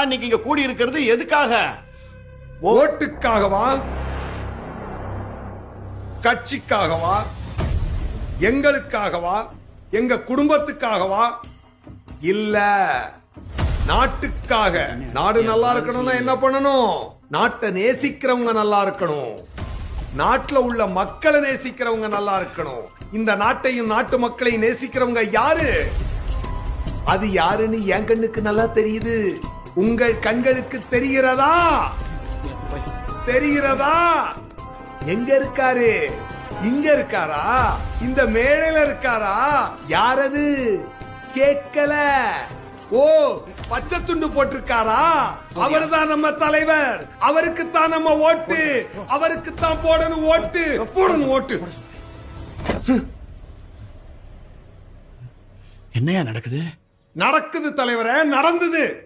இன்னைக்கு இங்க கூடி இருக்கிறது எதுக்காக? ஓட்டுக்காகவா, கட்சிக்காகவா, எங்களுக்காகவா, எங்க குடும்பத்துக்காகவா? இல்ல, நாட்டுக்காக. நாடு நல்லா இருக்கணும்னா என்ன பண்ணணும்? நாட்டை நேசிக்கிறவங்க நல்லா இருக்கணும், நாட்டுல உள்ள மக்களை நேசிக்கிறவங்க நல்லா இருக்கணும். இந்த நாட்டையும் நாட்டு மக்களையும் நேசிக்கிறவங்க யாரு? அது யாருன்னு என் கண்ணுக்கு நல்லா தெரியுது. உங்கள் கண்களுக்கு தெரிகிறதா? தெரிகிறதா? எங்க இருக்காரு? இங்க இருக்காரா? இந்த மேடையில இருக்காரா? யாரது? கேட்கல. ஓ, பச்சை துண்டு போட்டிருக்காரா? அவர்தான் நம்ம தலைவர். அவருக்குத்தான் நம்ம ஓட்டு. அவருக்குத்தான் போடணும் ஓட்டு. போடணும் ஓட்டு. என்னையா நடக்குது? நடக்குது தலைவரே, நடந்தது.